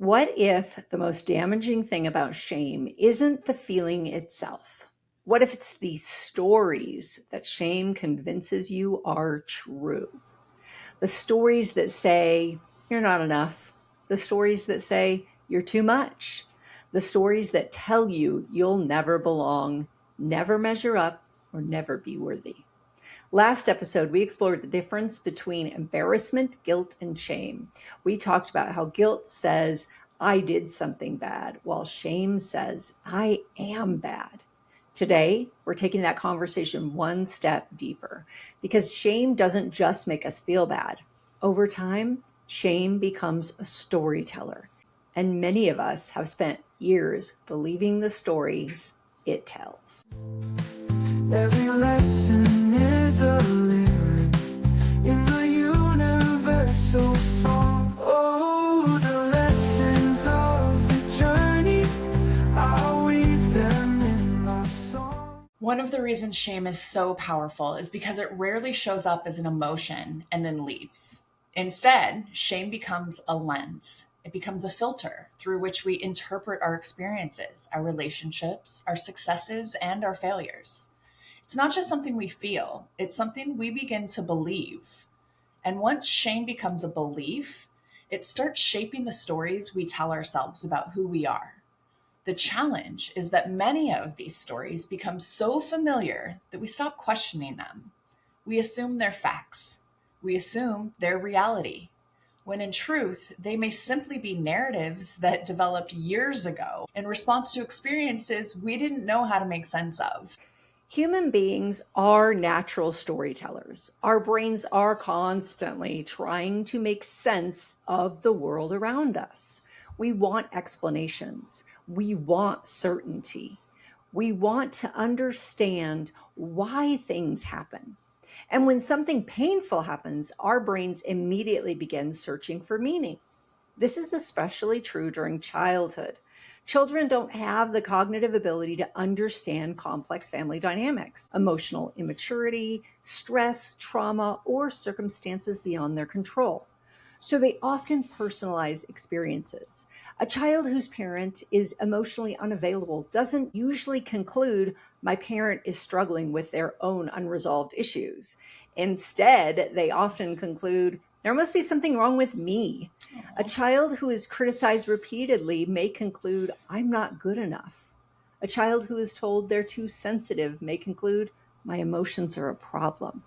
What if the most damaging thing about shame isn't the feeling itself? What if it's the stories that shame convinces you are true? The stories that say you're not enough, the stories that say you're too much, the stories that tell you you'll never belong, never measure up, or never be worthy. Last episode, we explored the difference between embarrassment, guilt, and shame. We talked about how guilt says, I did something bad, while shame says, I am bad. Today, we're taking that conversation one step deeper because shame doesn't just make us feel bad. Over time, shame becomes a storyteller, and many of us have spent years believing the stories it tells. Every lesson is a lyric in the universal song. Oh, the lessons of the journey, I'll weave them in my song. One of the reasons shame is so powerful is because it rarely shows up as an emotion and then leaves. Instead, shame becomes a lens. It becomes a filter through which we interpret our experiences, our relationships, our successes, and our failures. It's not just something we feel, it's something we begin to believe. And once shame becomes a belief, it starts shaping the stories we tell ourselves about who we are. The challenge is that many of these stories become so familiar that we stop questioning them. We assume they're facts. We assume they're reality, when in truth, they may simply be narratives that developed years ago in response to experiences we didn't know how to make sense of. Human beings are natural storytellers. Our brains are constantly trying to make sense of the world around us. We want explanations. We want certainty. We want to understand why things happen. And when something painful happens, our brains immediately begin searching for meaning. This is especially true during childhood. Children don't have the cognitive ability to understand complex family dynamics, emotional immaturity, stress, trauma, or circumstances beyond their control. So they often personalize experiences. A child whose parent is emotionally unavailable doesn't usually conclude, my parent is struggling with their own unresolved issues. Instead, they often conclude, there must be something wrong with me. A child who is criticized repeatedly may conclude, I'm not good enough. A child who is told they're too sensitive may conclude, my emotions are a problem.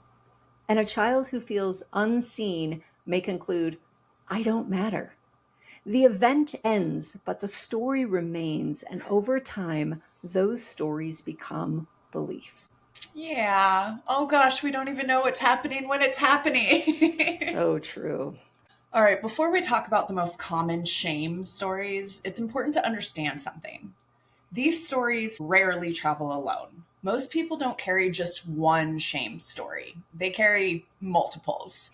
And a child who feels unseen may conclude, I don't matter. The event ends, but the story remains, and over time, those stories become beliefs. Yeah. Oh gosh, we don't even know what's happening when it's happening. So true. All right, before we talk about the most common shame stories, it's important to understand something. These stories rarely travel alone. Most people don't carry just one shame story, they carry multiples.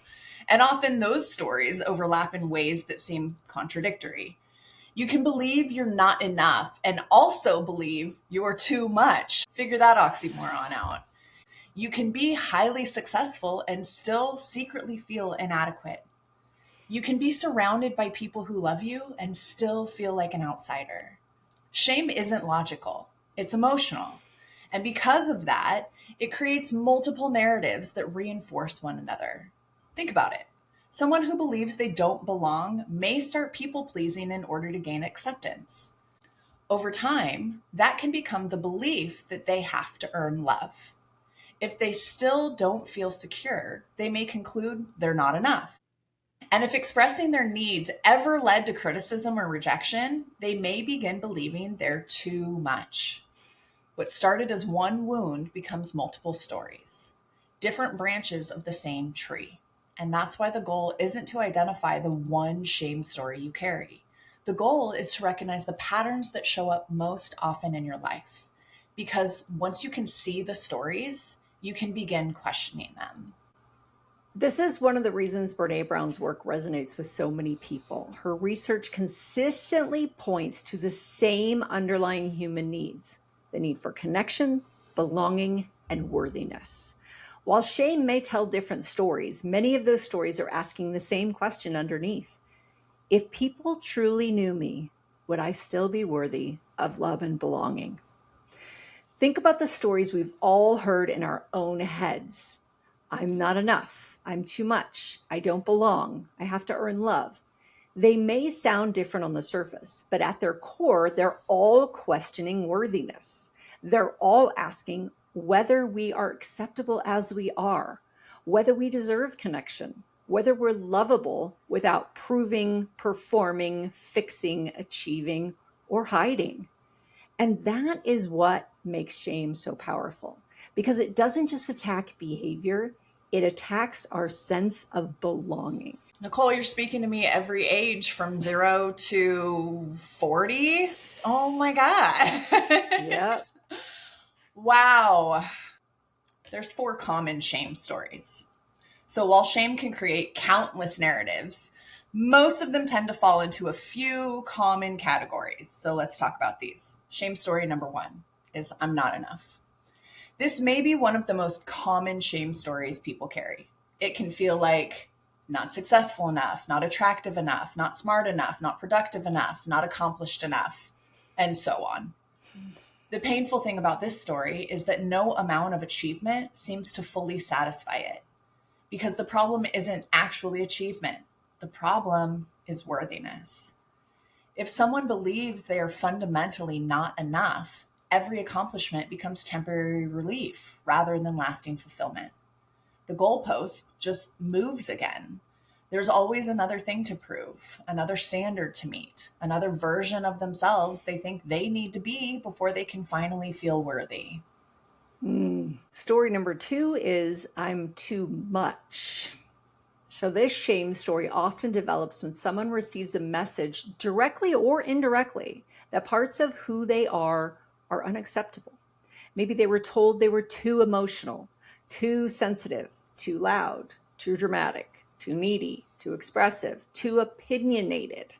And often those stories overlap in ways that seem contradictory. You can believe you're not enough and also believe you're too much. Figure that oxymoron out. You can be highly successful and still secretly feel inadequate. You can be surrounded by people who love you and still feel like an outsider. Shame isn't logical, it's emotional. And because of that, it creates multiple narratives that reinforce one another. Think about it. Someone who believes they don't belong may start people pleasing in order to gain acceptance. Over time, that can become the belief that they have to earn love. If they still don't feel secure, they may conclude they're not enough. And if expressing their needs ever led to criticism or rejection, they may begin believing they're too much. What started as one wound becomes multiple stories, different branches of the same tree. And that's why the goal isn't to identify the one shame story you carry. The goal is to recognize the patterns that show up most often in your life. Because once you can see the stories, you can begin questioning them. This is one of the reasons Brené Brown's work resonates with so many people. Her research consistently points to the same underlying human needs: the need for connection, belonging, and worthiness. While shame may tell different stories, many of those stories are asking the same question underneath. If people truly knew me, would I still be worthy of love and belonging? Think about the stories we've all heard in our own heads. I'm not enough. I'm too much. I don't belong. I have to earn love. They may sound different on the surface, but at their core, they're all questioning worthiness. They're all asking whether we are acceptable as we are, whether we deserve connection, whether we're lovable without proving, performing, fixing, achieving, or hiding. And that is what makes shame so powerful, because it doesn't just attack behavior, it attacks our sense of belonging. Nicole, you're speaking to me every age from 0 to 40. Oh my God. Yep. Wow. There's 4 common shame stories. So while shame can create countless narratives, most of them tend to fall into a few common categories. So let's talk about these. Shame story number 1 is I'm not enough. This may be one of the most common shame stories people carry. It can feel like not successful enough, not attractive enough, not smart enough, not productive enough, not accomplished enough, and so on. The painful thing about this story is that no amount of achievement seems to fully satisfy it, because the problem isn't actually achievement. The problem is worthiness. If someone believes they are fundamentally not enough, every accomplishment becomes temporary relief rather than lasting fulfillment. The goalpost just moves again. There's always another thing to prove, another standard to meet, another version of themselves they think they need to be before they can finally feel worthy. Story number 2 is I'm too much. So this shame story often develops when someone receives a message, directly or indirectly, that parts of who they are unacceptable. Maybe they were told they were too emotional, too sensitive, too loud, too dramatic, too needy, too expressive, too opinionated.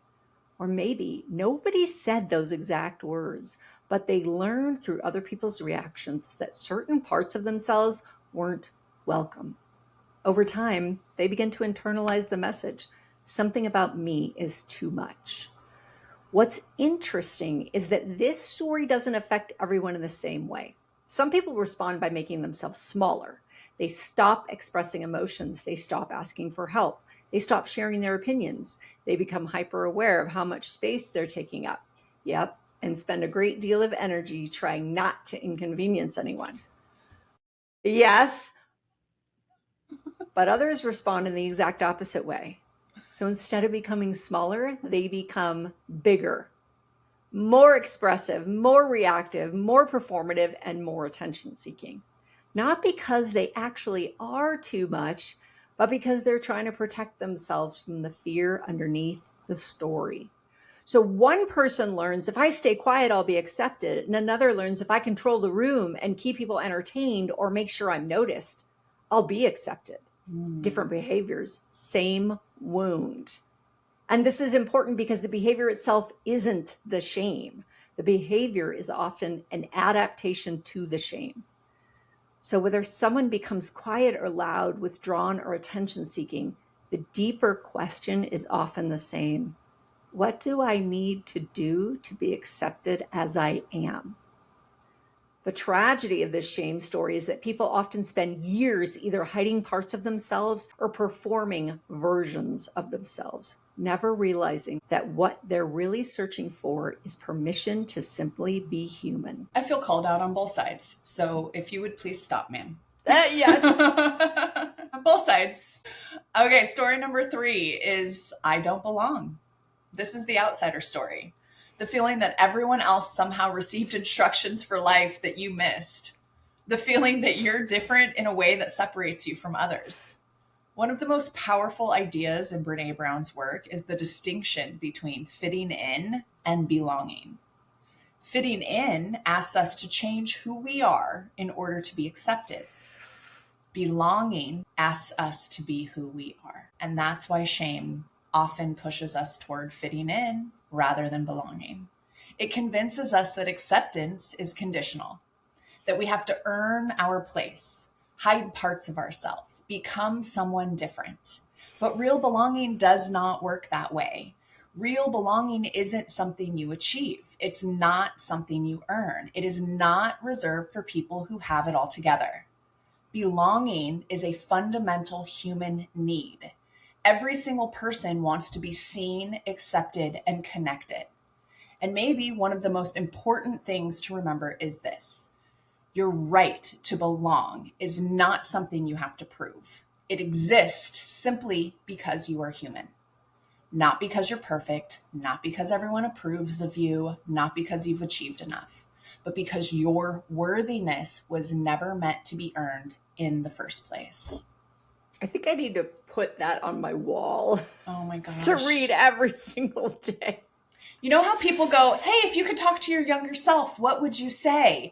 Or maybe nobody said those exact words, but they learned through other people's reactions that certain parts of themselves weren't welcome. Over time, they begin to internalize the message, something about me is too much. What's interesting is that this story doesn't affect everyone in the same way. Some people respond by making themselves smaller. They stop expressing emotions. They stop asking for help. They stop sharing their opinions. They become hyper aware of how much space they're taking up. Yep, and spend a great deal of energy trying not to inconvenience anyone. Yes, but others respond in the exact opposite way. So instead of becoming smaller, they become bigger, more expressive, more reactive, more performative, and more attention seeking. Not because they actually are too much, but because they're trying to protect themselves from the fear underneath the story. So one person learns if I stay quiet, I'll be accepted. And another learns if I control the room and keep people entertained or make sure I'm noticed, I'll be accepted. Different behaviors, same wound. And this is important because the behavior itself isn't the shame. The behavior is often an adaptation to the shame. So whether someone becomes quiet or loud, withdrawn or attention seeking, the deeper question is often the same. What do I need to do to be accepted as I am? The tragedy of this shame story is that people often spend years either hiding parts of themselves or performing versions of themselves, never realizing that what they're really searching for is permission to simply be human. I feel called out on both sides. So if you would please stop, ma'am. Yes. On both sides. Okay, story number 3 is I don't belong. This is the outsider story. The feeling that everyone else somehow received instructions for life that you missed. The feeling that you're different in a way that separates you from others. One of the most powerful ideas in Brené Brown's work is the distinction between fitting in and belonging. Fitting in asks us to change who we are in order to be accepted. Belonging asks us to be who we are. And that's why shame often pushes us toward fitting in rather than belonging. It convinces us that acceptance is conditional, that we have to earn our place, hide parts of ourselves, become someone different. But real belonging does not work that way. Real belonging isn't something you achieve. It's not something you earn. It is not reserved for people who have it all together. Belonging is a fundamental human need. Every single person wants to be seen, accepted, and connected. And maybe one of the most important things to remember is this: your right to belong is not something you have to prove. It exists simply because you are human. Not because you're perfect, not because everyone approves of you, not because you've achieved enough, but because your worthiness was never meant to be earned in the first place. I think I need to put that on my wall Oh my gosh. to read every single day. You know how people go, hey, if you could talk to your younger self, what would you say?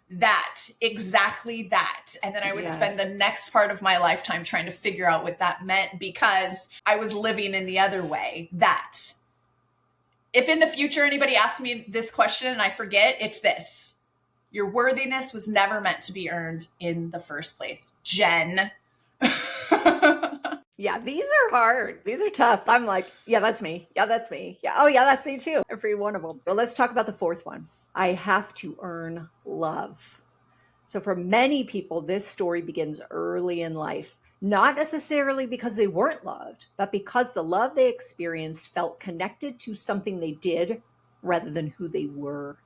That, exactly that. And then I would spend the next part of my lifetime trying to figure out what that meant because I was living in the other way. That. If in the future anybody asks me this question and I forget, it's this: your worthiness was never meant to be earned in the first place. Jen. Yeah, these are hard. These are tough. I'm like, yeah, that's me. Yeah, that's me. Yeah. Oh, yeah, that's me too. Every one of them. But let's talk about the fourth one. I have to earn love. So for many people, this story begins early in life, not necessarily because they weren't loved, but because the love they experienced felt connected to something they did rather than who they were.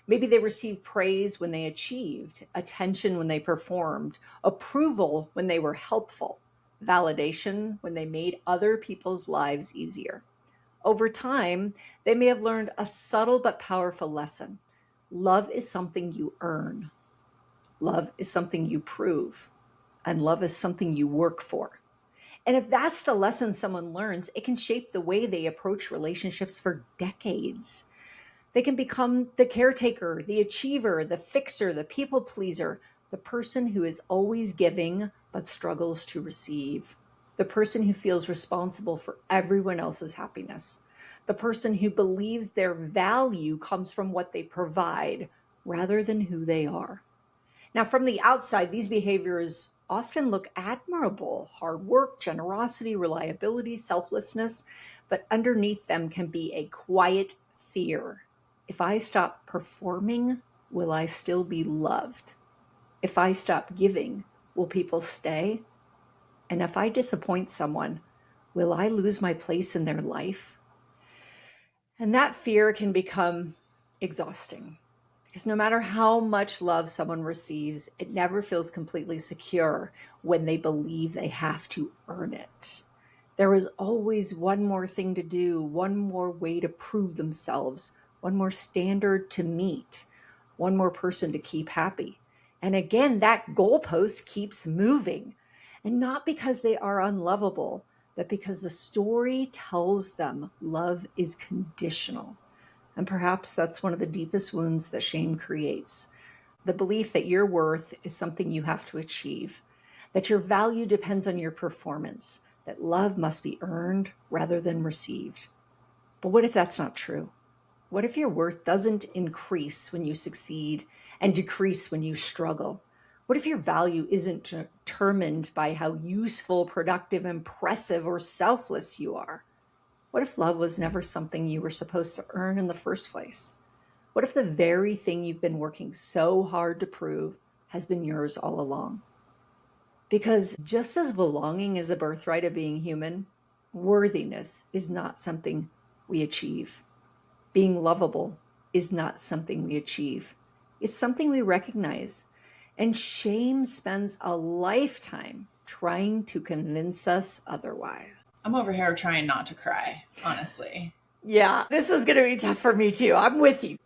Maybe they received praise when they achieved, attention when they performed, approval when they were helpful, validation when they made other people's lives easier. Over time, they may have learned a subtle but powerful lesson. Love is something you earn. Love is something you prove. And love is something you work for. And if that's the lesson someone learns, it can shape the way they approach relationships for decades. They can become the caretaker, the achiever, the fixer, the people pleaser, the person who is always giving but struggles to receive, the person who feels responsible for everyone else's happiness, the person who believes their value comes from what they provide rather than who they are. Now, from the outside, these behaviors often look admirable: hard work, generosity, reliability, selflessness, but underneath them can be a quiet fear. If I stop performing, will I still be loved? If I stop giving, will people stay? And if I disappoint someone, will I lose my place in their life? And that fear can become exhausting because no matter how much love someone receives, it never feels completely secure when they believe they have to earn it. There is always one more thing to do, one more way to prove themselves, one more standard to meet, one more person to keep happy. And again, that goalpost keeps moving. And not because they are unlovable, but because the story tells them love is conditional. And perhaps that's one of the deepest wounds that shame creates. The belief that your worth is something you have to achieve, that your value depends on your performance, that love must be earned rather than received. But what if that's not true? What if your worth doesn't increase when you succeed and decrease when you struggle? What if your value isn't determined by how useful, productive, impressive, or selfless you are? What if love was never something you were supposed to earn in the first place? What if the very thing you've been working so hard to prove has been yours all along? Because just as belonging is a birthright of being human, worthiness is not something we achieve. Being lovable is not something we achieve. It's something we recognize. And shame spends a lifetime trying to convince us otherwise. I'm over here trying not to cry, honestly. Yeah, this was going to be tough for me too. I'm with you.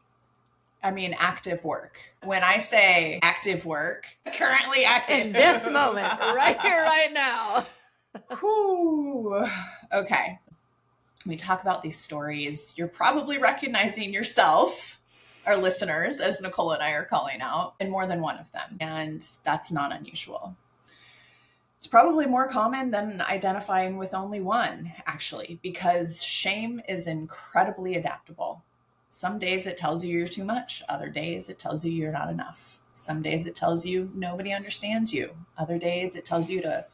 I mean, active work. When I say active work, currently active. In this moment, right here, right now. Whew. Okay. When we talk about these stories, you're probably recognizing yourself, our listeners, as Nicole and I are calling out, in more than one of them. And that's not unusual. It's probably more common than identifying with only one, actually, because shame is incredibly adaptable. Some days it tells you you're too much. Other days it tells you you're not enough. Some days it tells you nobody understands you. Other days it tells you to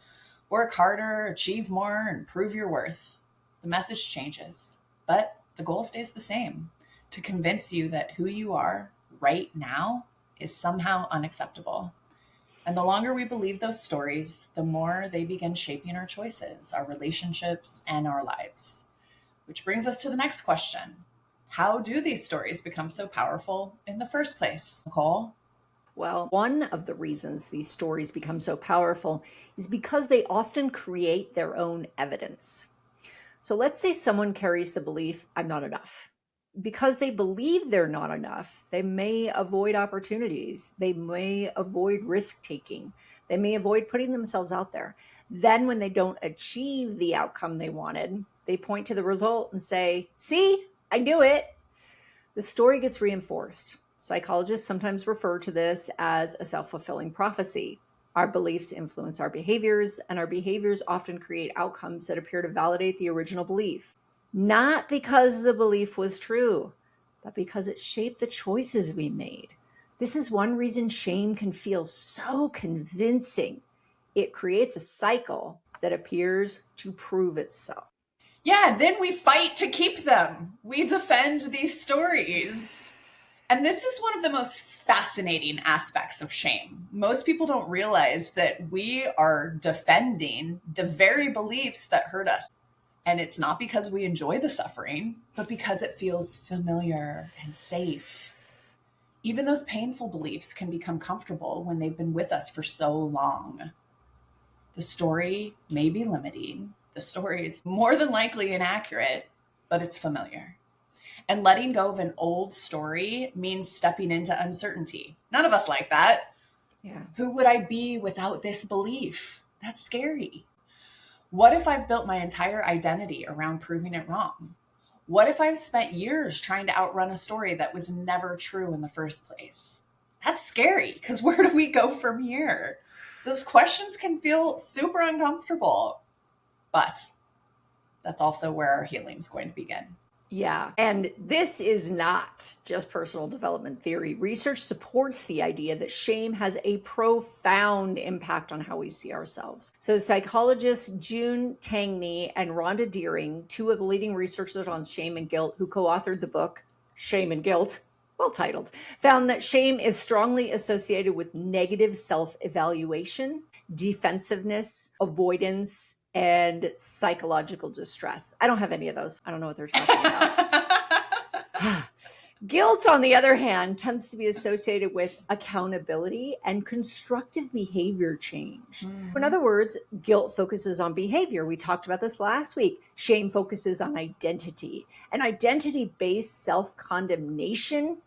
work harder, achieve more, and prove your worth. The message changes. But the goal stays the same, to convince you that who you are right now is somehow unacceptable. And the longer we believe those stories, the more they begin shaping our choices, our relationships, and our lives. Which brings us to the next question. How do these stories become so powerful in the first place, Nicole? Well, one of the reasons these stories become so powerful is because they often create their own evidence. So let's say someone carries the belief, I'm not enough. Because they believe they're not enough, they may avoid opportunities. They may avoid risk taking. They may avoid putting themselves out there. Then when they don't achieve the outcome they wanted, they point to the result and say, see, I knew it. The story gets reinforced. Psychologists sometimes refer to this as a self-fulfilling prophecy. Our beliefs influence our behaviors, and our behaviors often create outcomes that appear to validate the original belief. Not because the belief was true, but because it shaped the choices we made. This is one reason shame can feel so convincing. It creates a cycle that appears to prove itself. Yeah, then we fight to keep them. We defend these stories. And this is one of the most fascinating aspects of shame. Most people don't realize that we are defending the very beliefs that hurt us. And it's not because we enjoy the suffering, but because it feels familiar and safe. Even those painful beliefs can become comfortable when they've been with us for so long. The story may be limiting. The story is more than likely inaccurate, but it's familiar. And letting go of an old story means stepping into uncertainty. None of us like that. Yeah. Who would I be without this belief? That's scary. What if I've built my entire identity around proving it wrong? What if I've spent years trying to outrun a story that was never true in the first place? That's scary, because where do we go from here? Those questions can feel super uncomfortable, but that's also where our healing is going to begin. Yeah. And this is not just personal development theory. Research supports the idea that shame has a profound impact on how we see ourselves. So psychologists June Tangney and Rhonda Deering, two of the leading researchers on shame and guilt, who co-authored the book Shame and Guilt, well titled, found that shame is strongly associated with negative self-evaluation, defensiveness, avoidance, and psychological distress. I don't have any of those. I don't know what they're talking about. Guilt, on the other hand, tends to be associated with accountability and constructive behavior change. Mm-hmm. In other words, guilt focuses on behavior. We talked about this last week. Shame focuses on identity. And identity-based self-condemnation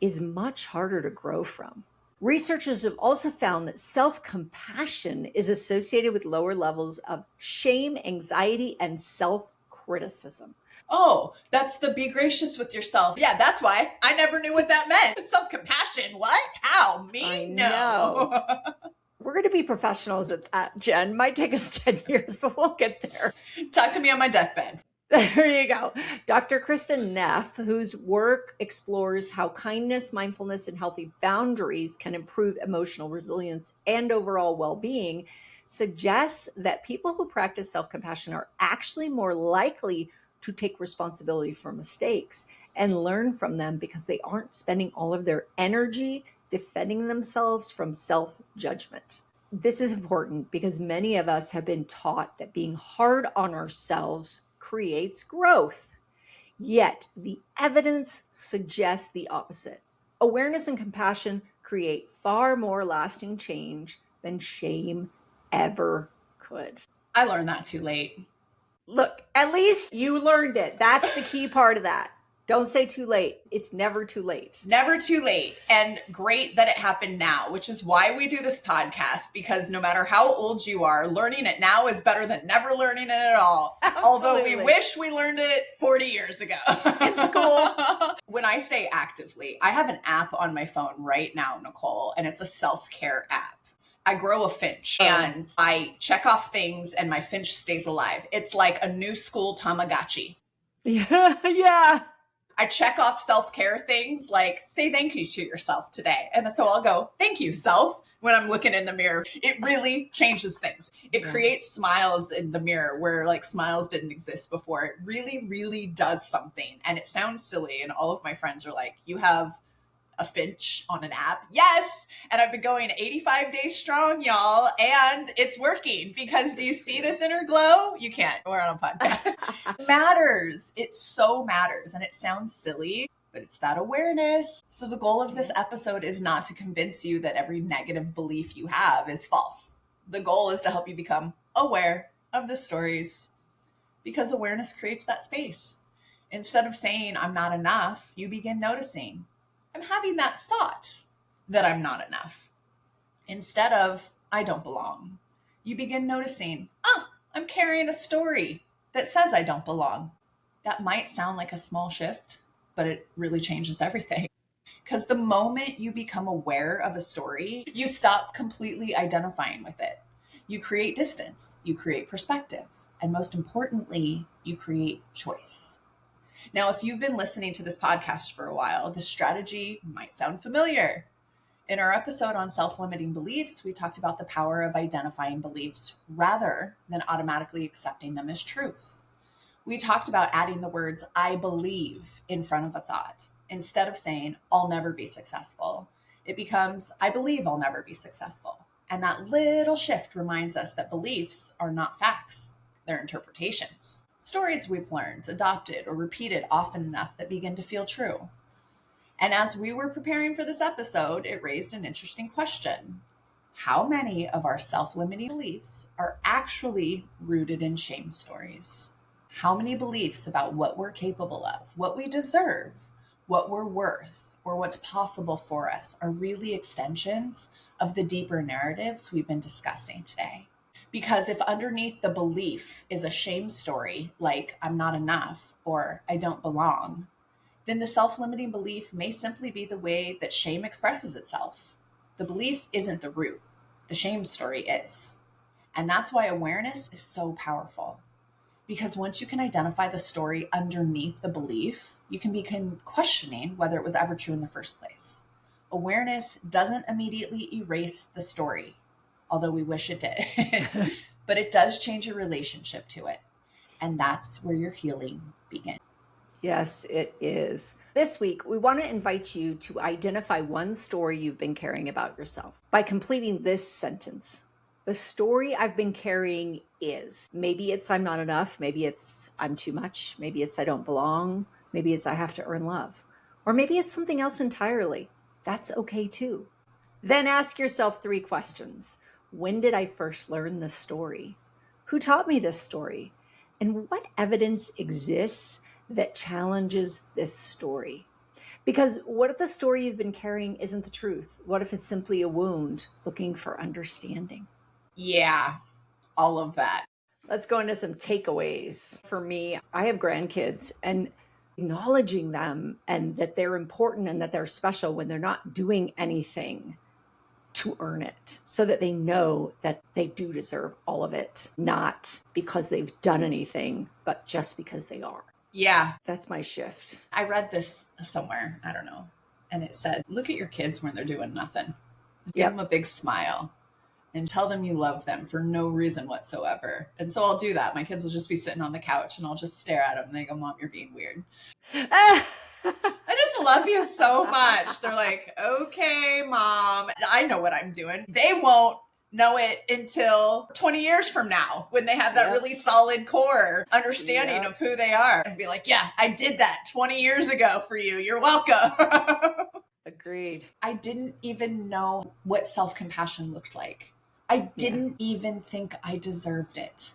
is much harder to grow from. Researchers have also found that self-compassion is associated with lower levels of shame, anxiety, and self-criticism. Oh, that's the be gracious with yourself. Yeah, that's why. I never knew what that meant. Self-compassion. What? How? Me? I No. know. We're going to be professionals at that, Jen. Might take us 10 years, but we'll get there. Talk to me on my deathbed. There you go. Dr. Kristen Neff, whose work explores how kindness, mindfulness, and healthy boundaries can improve emotional resilience and overall well-being, suggests that people who practice self-compassion are actually more likely to take responsibility for mistakes and learn from them because they aren't spending all of their energy defending themselves from self-judgment. This is important because many of us have been taught that being hard on ourselves creates growth. Yet the evidence suggests the opposite. Awareness and compassion create far more lasting change than shame ever could. I learned that too late. Look, at least you learned it. That's the key part of that. Don't say too late. It's never too late. Never too late. And great that it happened now, which is why we do this podcast, because no matter how old you are, learning it now is better than never learning it at all. Absolutely. Although we wish we learned it 40 years ago. In school. When I say actively, I have an app on my phone right now, Nicole, and it's a self-care app. I grow a finch and I check off things and my finch stays alive. It's like a new school Tamagotchi. Yeah. I check off self-care things like say thank you to yourself today. And so I'll go, thank you, self. when I'm looking in the mirror. It really changes things. It creates smiles in the mirror where like smiles didn't exist before. It really, really does something. And it sounds silly. And all of my friends are like, you have a finch on an app? Yes. And I've been going 85 days strong, y'all. And it's working because do you see this inner glow? You can't. We're on a podcast. It matters. It so matters. And it sounds silly, but it's that awareness. So the goal of this episode is not to convince you that every negative belief you have is false. The goal is to help you become aware of the stories because awareness creates that space. Instead of saying, I'm not enough, you begin noticing, I'm having that thought that I'm not enough. Instead of, I don't belong, you begin noticing, I'm carrying a story that says I don't belong. That might sound like a small shift, but it really changes everything. Because the moment you become aware of a story, you stop completely identifying with it. You create distance, you create perspective, and most importantly, you create choice. Now, if you've been listening to this podcast for a while, this strategy might sound familiar. In our episode on self-limiting beliefs, we talked about the power of identifying beliefs rather than automatically accepting them as truth. We talked about adding the words, I believe, in front of a thought. Instead of saying, I'll never be successful, it becomes, I believe I'll never be successful. And that little shift reminds us that beliefs are not facts, they're interpretations. Stories we've learned, adopted, or repeated often enough that begin to feel true. And as we were preparing for this episode, it raised an interesting question. How many of our self-limiting beliefs are actually rooted in shame stories? How many beliefs about what we're capable of, what we deserve, what we're worth, or what's possible for us are really extensions of the deeper narratives we've been discussing today? Because if underneath the belief is a shame story, like I'm not enough or I don't belong, then the self-limiting belief may simply be the way that shame expresses itself. The belief isn't the root. The shame story is. And that's why awareness is so powerful. Because once you can identify the story underneath the belief, you can begin questioning whether it was ever true in the first place. Awareness doesn't immediately erase the story, although we wish it did, but it does change your relationship to it. And that's where your healing begins. Yes, it is. This week, we want to invite you to identify one story you've been carrying about yourself by completing this sentence. The story I've been carrying is, maybe it's I'm not enough, maybe it's I'm too much, maybe it's I don't belong, maybe it's I have to earn love, or maybe it's something else entirely. That's okay too. Then ask yourself 3 questions. When did I first learn this story? Who taught me this story? And what evidence exists that challenges this story? Because what if the story you've been carrying isn't the truth? What if it's simply a wound looking for understanding? Yeah, all of that. Let's go into some takeaways. For me, I have grandkids, and acknowledging them and that they're important and that they're special when they're not doing anything to earn it, so that they know that they do deserve all of it, not because they've done anything, but just because they are. Yeah. That's my shift. I read this somewhere, I don't know, and it said, look at your kids when they're doing nothing. Give them a big smile and tell them you love them for no reason whatsoever. And so I'll do that. My kids will just be sitting on the couch and I'll just stare at them and they go, Mom, you're being weird. I just love you so much. They're like, okay, Mom, I know what I'm doing. They won't know it until 20 years from now when they have that really solid core understanding of who they are. And be like, yeah, I did that 20 years ago for you. You're welcome. Agreed. I didn't even know what self-compassion looked like. I didn't even think I deserved it.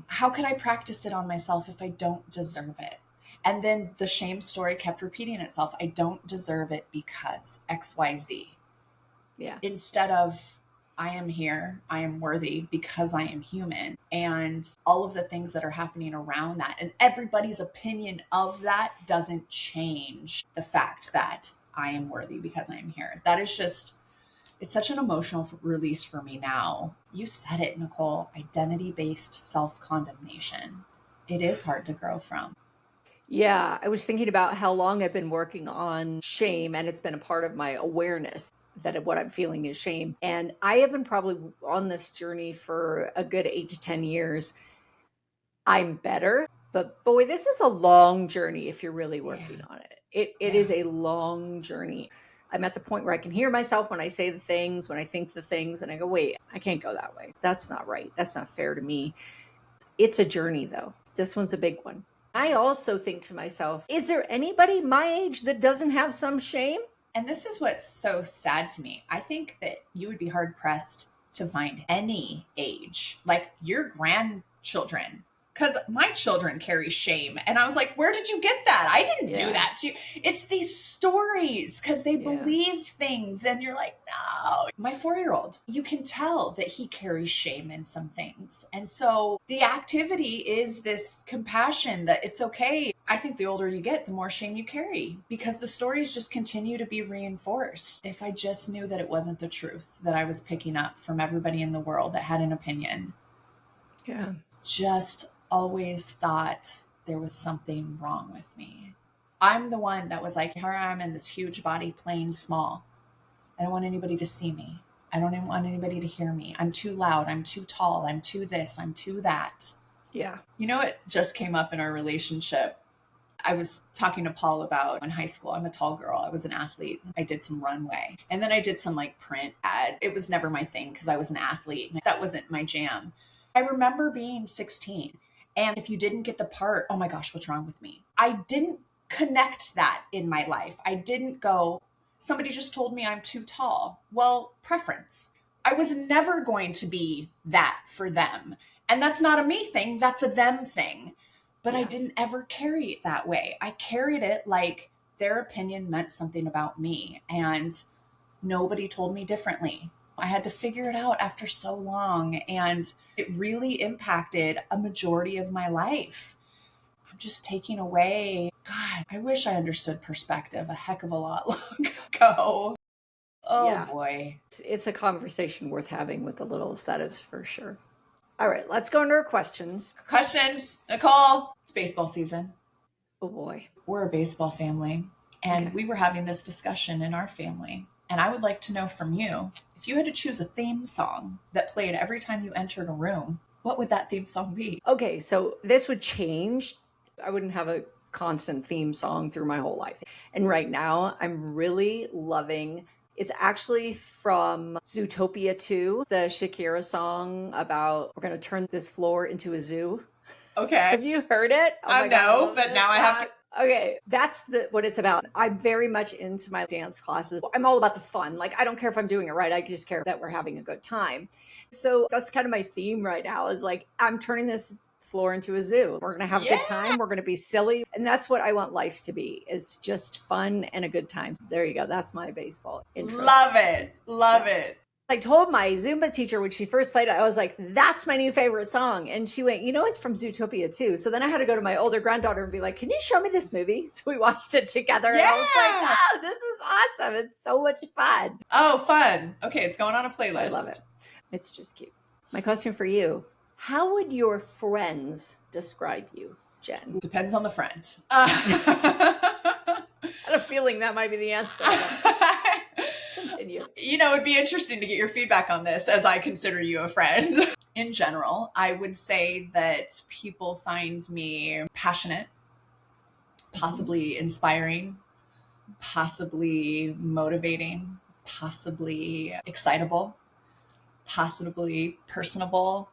How could I practice it on myself if I don't deserve it? And then the shame story kept repeating itself. I don't deserve it because XYZ. Yeah. Instead of, I am here, I am worthy because I am human. And all of the things that are happening around that. And everybody's opinion of that doesn't change the fact that I am worthy because I am here. That is just, it's such an emotional release for me now. You said it, Nicole, identity-based self-condemnation. It is hard to grow from. Yeah, I was thinking about how long I've been working on shame, and it's been a part of my awareness. that what I'm feeling is shame. And I have been probably on this journey for a good 8 to 10 years. I'm better, but boy, this is a long journey if you're really working on it. It is a long journey. I'm at the point where I can hear myself when I say the things, when I think the things, and I go, wait, I can't go that way. That's not right. That's not fair to me. It's a journey, though. This one's a big one. I also think to myself, is there anybody my age that doesn't have some shame? And this is what's so sad to me. I think that you would be hard pressed to find any age, like your grandchildren, because my children carry shame. And I was like, where did you get that? I didn't do that to you. It's these stories because they believe things. And you're like, no. My 4-year-old, you can tell that he carries shame in some things. And so the activity is this compassion that it's okay. I think the older you get, the more shame you carry because the stories just continue to be reinforced. If I just knew that it wasn't the truth that I was picking up from everybody in the world that had an opinion. Yeah. Just always thought there was something wrong with me. I'm the one that was like, here I am in this huge body playing small. I don't want anybody to see me. I don't even want anybody to hear me. I'm too loud. I'm too tall. I'm too this. I'm too that. Yeah. You know, it just came up in our relationship. I was talking to Paul about in high school. I'm a tall girl. I was an athlete. I did some runway. And then I did some like print ad. It was never my thing because I was an athlete. And that wasn't my jam. I remember being 16. And if you didn't get the part, oh my gosh, what's wrong with me? I didn't connect that in my life. I didn't go, somebody just told me I'm too tall. Well, preference. I was never going to be that for them. And that's not a me thing. That's a them thing. But I didn't ever carry it that way. I carried it like their opinion meant something about me. And nobody told me differently. I had to figure it out after so long. And it really impacted a majority of my life. I'm just taking away. God, I wish I understood perspective a heck of a lot long ago. Oh boy. It's a conversation worth having with the littles, that is for sure. All right, let's go into our questions. Questions, Nicole. It's baseball season. Oh boy. We're a baseball family. And we were having this discussion in our family. And I would like to know from you, if you had to choose a theme song that played every time you entered a room, what would that theme song be? Okay, so this would change. I wouldn't have a constant theme song through my whole life. And right now, I'm really loving, it's actually from Zootopia 2, the Shakira song about we're going to turn this floor into a zoo. Okay. Have you heard it? I know, but now I have to. Okay, that's what it's about. I'm very much into my dance classes. I'm all about the fun. Like, I don't care if I'm doing it right. I just care that we're having a good time. So that's kind of my theme right now is like, I'm turning this floor into a zoo. We're going to have a good time. We're going to be silly. And that's what I want life to be. It's just fun and a good time. There you go. That's my baseball intro. Love it. Love it. I told my Zumba teacher when she first played it, I was like, that's my new favorite song. And she went, you know, it's from Zootopia too. So then I had to go to my older granddaughter and be like, can you show me this movie? So we watched it together. Yeah. And I was like, oh, this is awesome. It's so much fun. Oh, fun. Okay, it's going on a playlist. So I love it. It's just cute. My question for you, how would your friends describe you, Jen? Depends on the friend. I had a feeling that might be the answer. Continue. You know, it'd be interesting to get your feedback on this as I consider you a friend. In general, I would say that people find me passionate, possibly inspiring, possibly motivating, possibly excitable, possibly personable.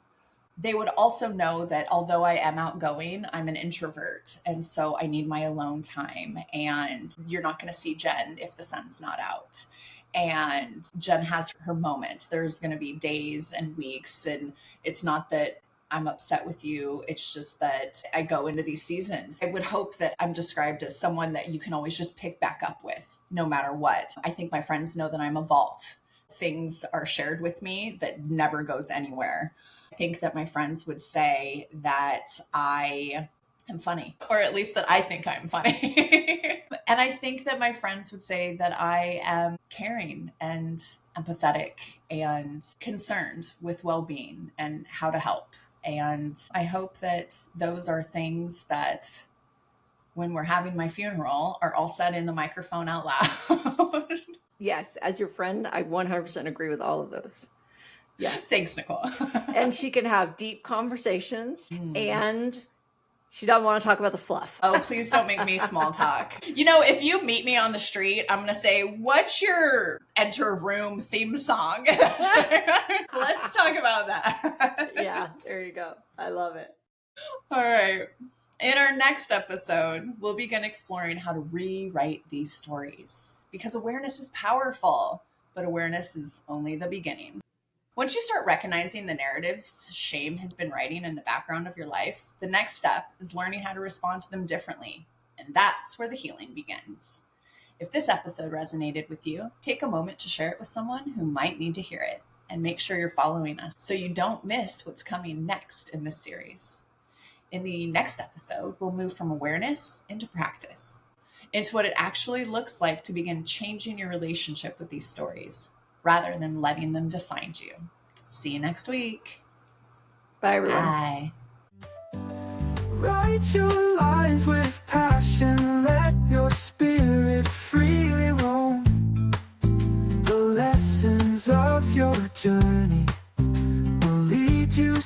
They would also know that although I am outgoing, I'm an introvert. And so I need my alone time. And you're not going to see Jen if the sun's not out. And Jen has her moments. There's going to be days and weeks. And it's not that I'm upset with you. It's just that I go into these seasons. I would hope that I'm described as someone that you can always just pick back up with no matter what. I think my friends know that I'm a vault. Things are shared with me that never goes anywhere. I think that my friends would say that I am funny, or at least that I think I'm funny. And I think that my friends would say that I am caring and empathetic and concerned with well-being and how to help. And I hope that those are things that when we're having my funeral are all said in the microphone out loud. Yes, as your friend, I 100% agree with all of those. Yes. Thanks, Nicole. And she can have deep conversations and she doesn't want to talk about the fluff. Oh, please don't make me small talk. You know, if you meet me on the street, I'm going to say, what's your enter room theme song? Let's talk about that. Yeah, there you go. I love it. All right. In our next episode, we'll begin exploring how to rewrite these stories because awareness is powerful, but awareness is only the beginning. Once you start recognizing the narratives shame has been writing in the background of your life, the next step is learning how to respond to them differently. And that's where the healing begins. If this episode resonated with you, take a moment to share it with someone who might need to hear it. And make sure you're following us so you don't miss what's coming next in this series. In the next episode, we'll move from awareness into practice, into what it actually looks like to begin changing your relationship with these stories, rather than letting them define you. See you next week. Bye, everyone. Bye. Write your lines with passion, let your spirit freely roam. The lessons of your journey will lead you